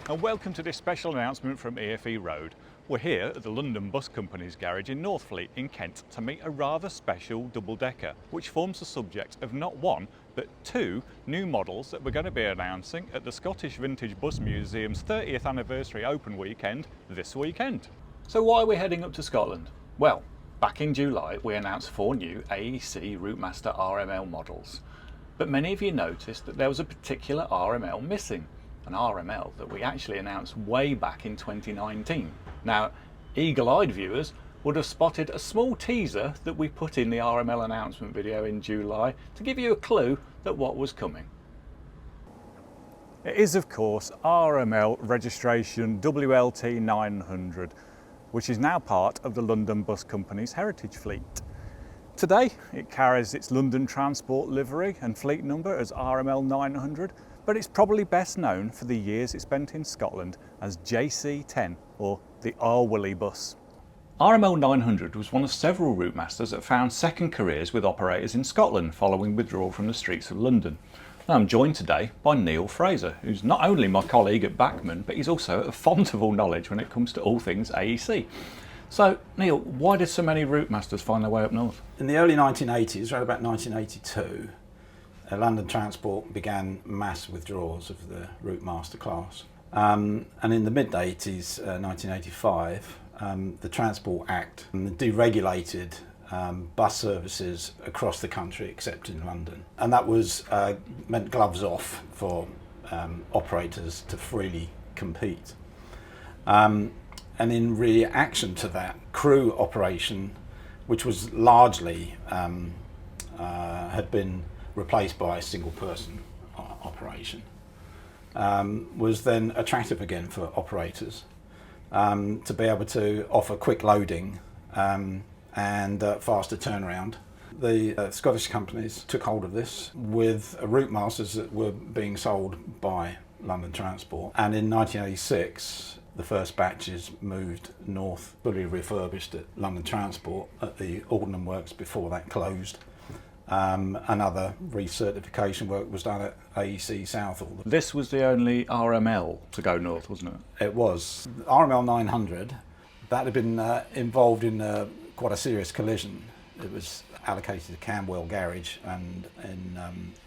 and welcome to this special announcement from EFE Road. We're here at the London Bus Company's garage in Northfleet in Kent to meet a rather special double-decker, which forms the subject of not one, but two new models that we're going to be announcing at the Scottish Vintage Bus Museum's 30th anniversary open weekend this weekend. So why are we heading up to Scotland? Well, back in July we announced 4 new AEC Routemaster RML models, but many of you noticed that there was a particular RML missing. An RML that we actually announced way back in 2019. Now, eagle-eyed viewers would have spotted a small teaser that we put in the RML announcement video in July to give you a clue that what was coming. It is, of course, RML registration WLT 900, which is now part of the London Bus Company's heritage fleet. Today, it carries its London Transport livery and fleet number as RML 900, but it's probably best known for the years it spent in Scotland as JC10, or the R-Willey bus. RML 900 was one of several Routemasters that found second careers with operators in Scotland following withdrawal from the streets of London. Now, I'm joined today by Neil Fraser, who's not only my colleague at Bachmann, but he's also a font of all knowledge when it comes to all things AEC. So, Neil, why did so many Routemasters find their way up north? In the early 1980s, around about 1982, London Transport began mass withdrawals of the Routemaster class. And in the mid-80s, 1985, the Transport Act deregulated bus services across the country except in London. And that was meant gloves off for operators to freely compete. And in reaction to that, crew operation, which was largely had been replaced by a single person operation, was then attractive again for operators to be able to offer quick loading and faster turnaround. The Scottish companies took hold of this with Routemasters that were being sold by London Transport, and in 1986 the first batches moved north, fully refurbished at London Transport at the Aldenham Works before that closed. Another recertification work was done at AEC Southall. This was the only RML to go north, wasn't it? It was. RML 900, that had been involved in quite a serious collision. It was allocated to Camwell Garage, and in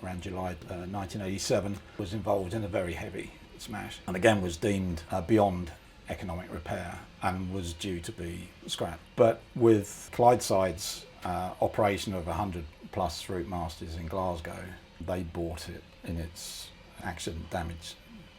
around July 1987 was involved in a very heavy smash, and again was deemed beyond economic repair and was due to be scrapped. But with Clydeside's operation of 100 plus Routemasters in Glasgow, they bought it in its accident damaged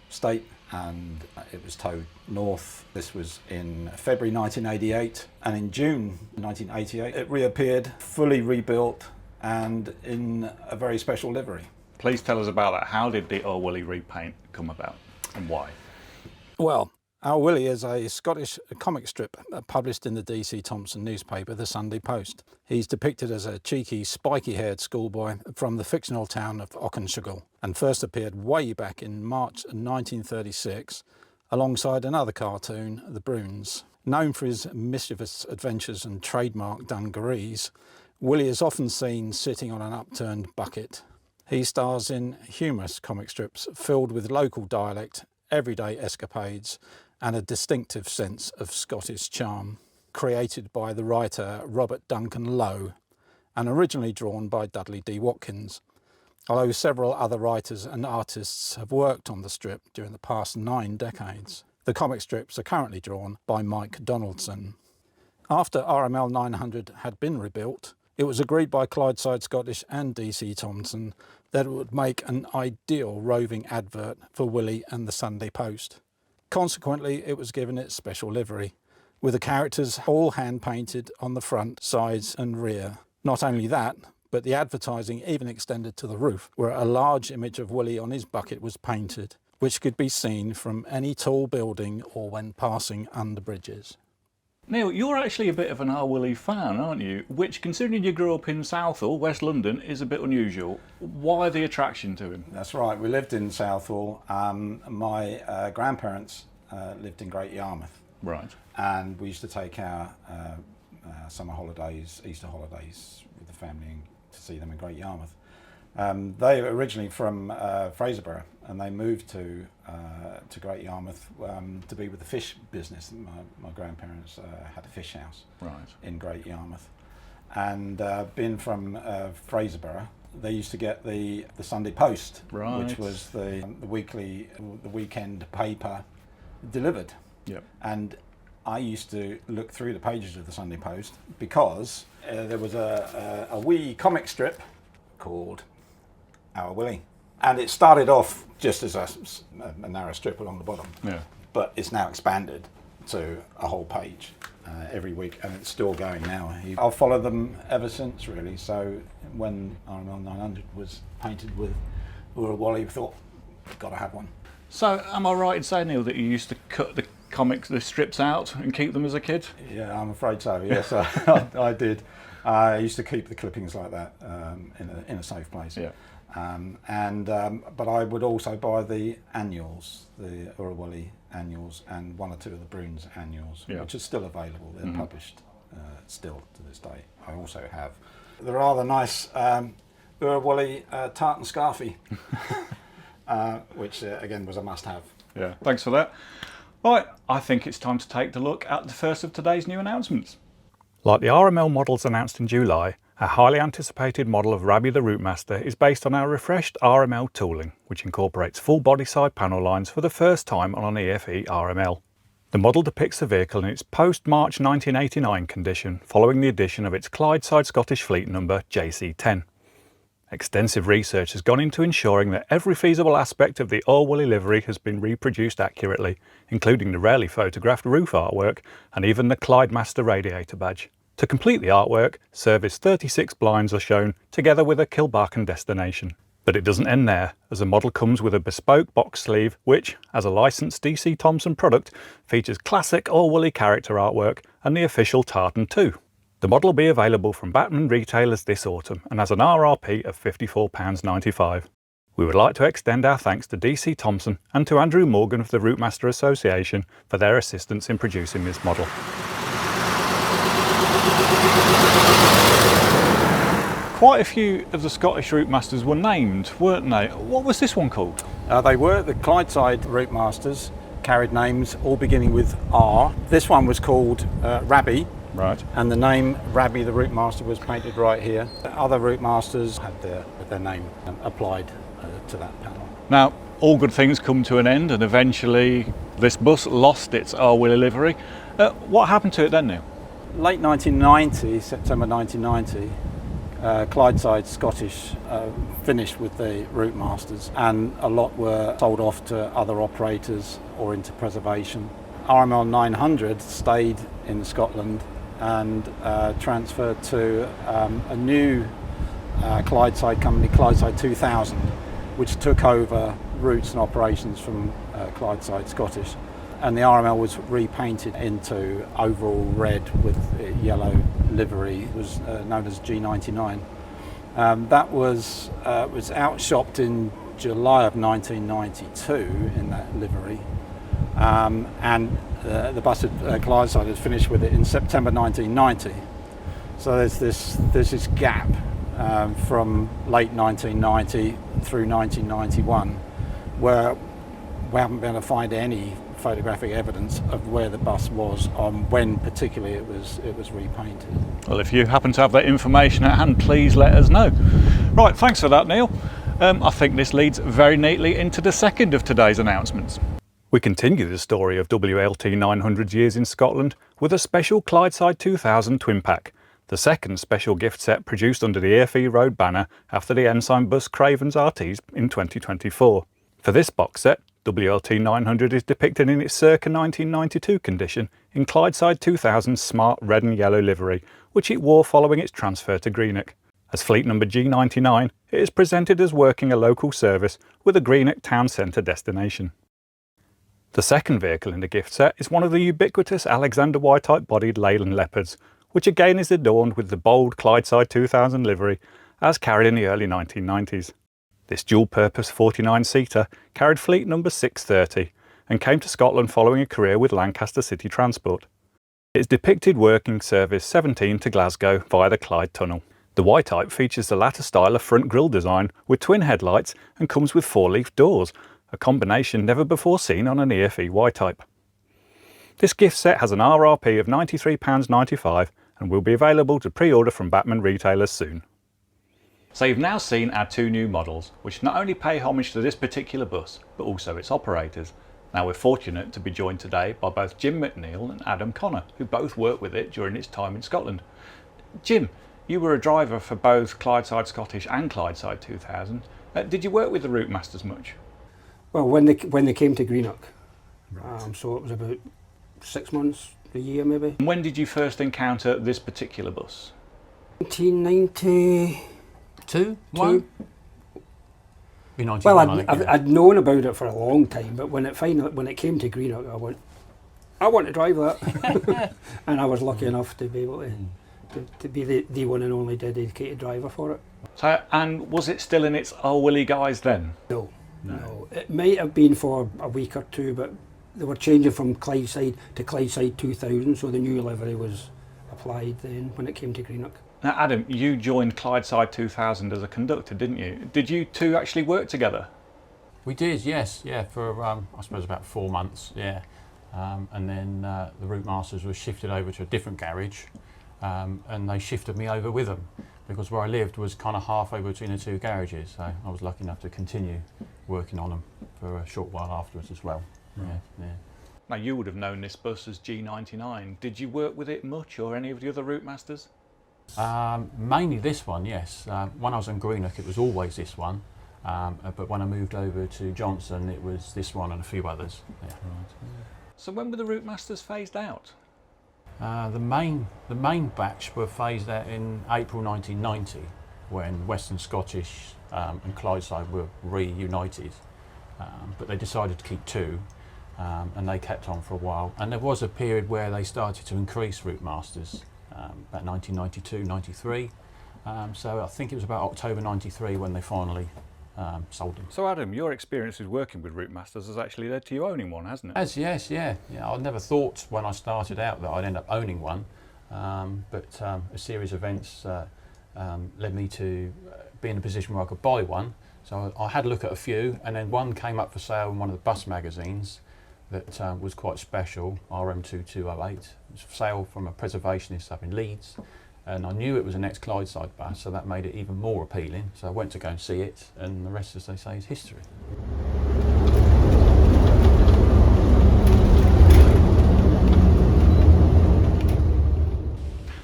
state and it was towed north. This was in February 1988, and in June 1988 it reappeared fully rebuilt and in a very special livery. Please tell us about that. How did the R-Willey repaint come about and why? Well, R-Willey is a Scottish comic strip published in the DC Thomson newspaper, The Sunday Post. He's depicted as a cheeky, spiky-haired schoolboy from the fictional town of Auchenshoggle, and first appeared way back in March 1936 alongside another cartoon, The Bruins. Known for his mischievous adventures and trademark dungarees, Willie is often seen sitting on an upturned bucket. He stars in humorous comic strips filled with local dialect, everyday escapades, and a distinctive sense of Scottish charm. Created by the writer Robert Duncan Lowe and originally drawn by Dudley D. Watkins, although several other writers and artists have worked on the strip during the past 9 decades. The comic strips are currently drawn by Mike Donaldson. After RML 900 had been rebuilt, it was agreed by Clydeside Scottish and DC Thomson that it would make an ideal roving advert for Willie and the Sunday Post. Consequently, it was given its special livery, with the characters all hand-painted on the front, sides and rear. Not only that, but the advertising even extended to the roof, where a large image of Willie on his bucket was painted, which could be seen from any tall building or when passing under bridges. Neil, you're actually a bit of an R-Willey fan, aren't you? Which, considering you grew up in Southall, West London, is a bit unusual. Why the attraction to him? That's right, we lived in Southall. My grandparents lived in Great Yarmouth. Right. And we used to take our summer holidays, Easter holidays with the family to see them in Great Yarmouth. They were originally from Fraserburgh, and they moved to Great Yarmouth to be with the fish business. My grandparents had a fish house in Great Yarmouth, and being from Fraserburgh, they used to get the Sunday Post, which was the weekend paper delivered. Yep. And I used to look through the pages of the Sunday Post because there was a wee comic strip called Our Willie. And it started off just as a narrow strip along the bottom, but it's now expanded to a whole page every week, and it's still going now. I've followed them ever since, really. So when RML 900 was painted with Ura Wally, we thought, got to have one. So am I right in saying, Neil, that you used to cut the strips out and keep them as a kid? Yeah, I'm afraid so. Yes, I did. I used to keep the clippings like that in a safe place. Yeah. But I would also buy the annuals, the Ura Wally annuals, and one or two of the Bruins annuals, which are still available. They're published still to this day. I also have the rather nice Ura Wally tartan scarfie, which again was a must-have. Yeah, thanks for that. Right, I think it's time to take a look at the first of today's new announcements. Like the RML models announced in July, our highly anticipated model of Rabbi the Routemaster is based on our refreshed RML tooling, which incorporates full body side panel lines for the first time on an EFE RML. The model depicts the vehicle in its post-March 1989 condition, following the addition of its Clydeside Scottish Fleet number JC10. Extensive research has gone into ensuring that every feasible aspect of the Ura Wally livery has been reproduced accurately, including the rarely photographed roof artwork and even the Clydemaster radiator badge. To complete the artwork, service 36 blinds are shown, together with a Kilbarchan destination. But it doesn't end there, as the model comes with a bespoke box sleeve which, as a licensed DC Thomson product, features classic Ura Wally character artwork and the official tartan too. The model will be available from Batman retailers this autumn and has an RRP of £54.95. We would like to extend our thanks to DC Thomson and to Andrew Morgan of the Routemaster Association for their assistance in producing this model. Quite a few of the Scottish Routemasters were named, weren't they? What was this one called? They were the Clydeside Routemasters, carried names all beginning with R. This one was called Rabbi. Right. And the name Rabbi the Routemaster was painted right here. Other Routemasters had their name applied to that panel. Now, all good things come to an end, and eventually this bus lost its Ura Wally livery. What happened to it then, Neil? Late 1990, September 1990, Clydeside Scottish finished with the Routemasters, and a lot were sold off to other operators or into preservation. RML 900 stayed in Scotland and transferred to a new Clydeside company, Clydeside 2000, which took over routes and operations from Clydeside Scottish. And the RML was repainted into overall red with yellow livery. It was known as G99. That was outshopped in July of 1992 in that livery. And the bus at Clydeside had finished with it in September 1990. So there's this gap from late 1990 through 1991 where we haven't been able to find any photographic evidence of where the bus was on when particularly it was repainted. Well, if you happen to have that information at hand, please let us know. Right, thanks for that, Neil. I think this leads very neatly into the second of today's announcements. We continue the story of WLT 900's years in Scotland with a special Clydeside 2000 twin pack, the second special gift set produced under the EFE Road banner after the Ensign Bus Cravens RTs in 2024. For this box set, WLT 900 is depicted in its circa 1992 condition in Clydeside 2000's smart red and yellow livery, which it wore following its transfer to Greenock. As fleet number G99, it is presented as working a local service with a Greenock town centre destination. The second vehicle in the gift set is one of the ubiquitous Alexander Whyte-type bodied Leyland Leopards, which again is adorned with the bold Clydeside 2000 livery as carried in the early 1990s. This dual-purpose 49-seater carried fleet number 630 and came to Scotland following a career with Lancaster City Transport. It is depicted working service 17 to Glasgow via the Clyde Tunnel. The Y-Type features the latter style of front grille design with twin headlights and comes with 4-leaf doors, a combination never before seen on an EFE Y-Type. This gift set has an RRP of £93.95 and will be available to pre-order from Bachmann retailers soon. So you've now seen our two new models, which not only pay homage to this particular bus, but also its operators. Now we're fortunate to be joined today by both Jim McNeil and Adam Connor, who both worked with it during its time in Scotland. Jim, you were a driver for both Clydeside Scottish and Clydeside 2000. Did you work with the Routemasters much? Well, when they came to Greenock, so it was about 6 months, a year maybe. And when did you first encounter this particular bus? 1992. One? Well, I'd known about it for a long time, but when it came to Greenock, I want to drive that, and I was lucky enough to be able to be the one and only dedicated driver for it. So, and was it still in its old Willie guise then? No. It might have been for a week or two, but they were changing from Clydeside to Clydeside 2000, so the new livery was applied then when it came to Greenock. Now Adam, you joined Clydeside 2000 as a conductor, didn't you? Did you two actually work together? We did, yes, yeah, for I suppose about 4 months, yeah. And then the Routemasters was shifted over to a different garage, and they shifted me over with them, because where I lived was kind of halfway between the two garages, so I was lucky enough to continue working on them for a short while afterwards as well. Yeah. Now you would have known this bus as G99. Did you work with it much, or any of the other Routemasters? Mainly this one, yes. When I was in Greenock it was always this one, but when I moved over to Johnson it was this one and a few others. Yeah. Right. So when were the Routemasters phased out? The main batch were phased out in April 1990 when Western Scottish and Clydeside were reunited, but they decided to keep two, and they kept on for a while, and there was a period where they started to increase Routemasters, about 1992, 93, so I think it was about October 93 when they finally sold them. So Adam, your experience with working with Routemasters has actually led to you owning one, hasn't it? Yes, yeah. I never thought when I started out that I'd end up owning one, but a series of events led me to be in a position where I could buy one. So I had a look at a few, and then one came up for sale in one of the bus magazines that was quite special, RM2208. It was for sale from a preservationist up in Leeds, and I knew it was an ex-Clydeside bus, so that made it even more appealing. So I went to go and see it, and the rest, as they say, is history.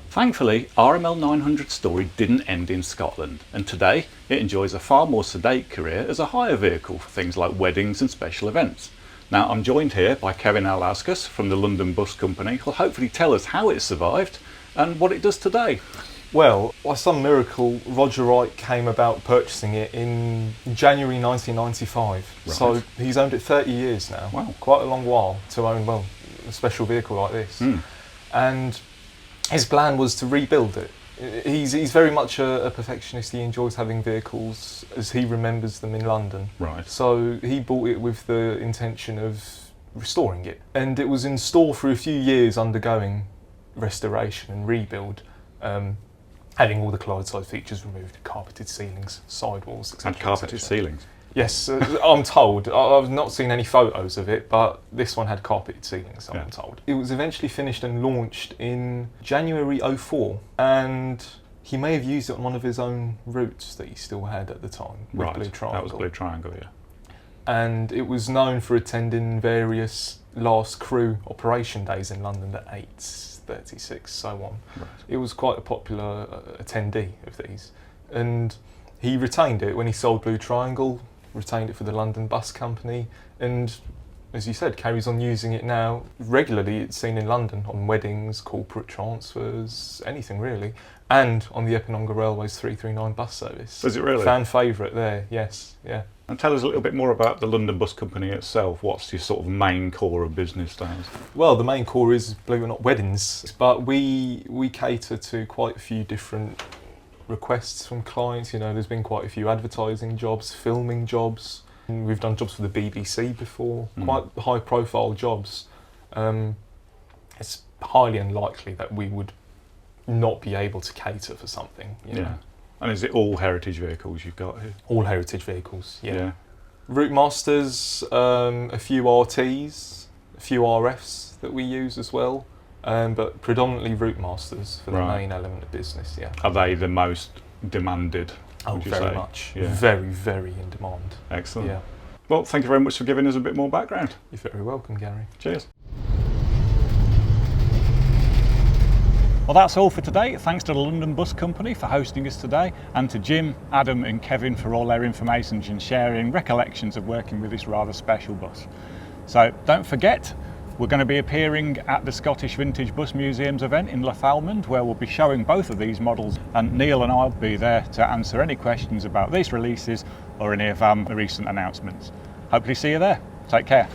Thankfully, RML 900's story didn't end in Scotland, and today it enjoys a far more sedate career as a hire vehicle for things like weddings and special events. Now I'm joined here by Kevin Alauskas from the London Bus Company, who'll hopefully tell us how it survived and what it does today. Well, by some miracle, Roger Wright came about purchasing it in January 1995. Right. So he's owned it 30 years now. Wow. Quite a long while to own, well, a special vehicle like this. And his plan was to rebuild it. He's very much a perfectionist. He enjoys having vehicles as he remembers them in London. Right. So he bought it with the intention of restoring it. And it was in store for a few years undergoing restoration and rebuild, having all the Clydeside features removed, carpeted ceilings, sidewalls, etc. And carpeted ceilings. Yes, I'm told. I've not seen any photos of it, but this one had carpeted ceilings, I'm told. It was eventually finished and launched in January 04, and he may have used it on one of his own routes that he still had at the time, with Blue Triangle. That was Blue Triangle, yeah. And it was known for attending various last crew operation days in London, the 8s, 36, so on. Right. It was quite a popular attendee of these. And he retained it when he sold Blue Triangle, retained it for the London Bus Company, and as you said, carries on using it now. Regularly it's seen in London on weddings, corporate transfers, anything really, and on the Epinonga Railway's 339 bus service. Is it really? Fan favourite there, yes, yeah. And tell us a little bit more about the London Bus Company itself. What's your sort of main core of business styles? Well, the main core is, believe it or not, weddings, but we cater to quite a few different requests from clients. You know, there's been quite a few advertising jobs, filming jobs. We've done jobs for the BBC before, quite high profile jobs. It's highly unlikely that we would not be able to cater for something. You know? And is it all heritage vehicles you've got here? All heritage vehicles, yeah. Route Masters, a few RTs, a few RFs that we use as well, but predominantly Route Masters for the main element of business, yeah. Are they the most demanded, Oh, would you very say? much. Yeah. Very, very in demand. Excellent. Yeah. Well, thank you very much for giving us a bit more background. You're very welcome, Gary. Cheers. Well, that's all for today. Thanks to the London Bus Company for hosting us today, and to Jim, Adam and Kevin for all their information and sharing recollections of working with this rather special bus. So don't forget, we're going to be appearing at the Scottish Vintage Bus Museum's event in Lathalmond, where we'll be showing both of these models, and Neil and I'll be there to answer any questions about these releases or any of the recent announcements. Hopefully see you there. Take care.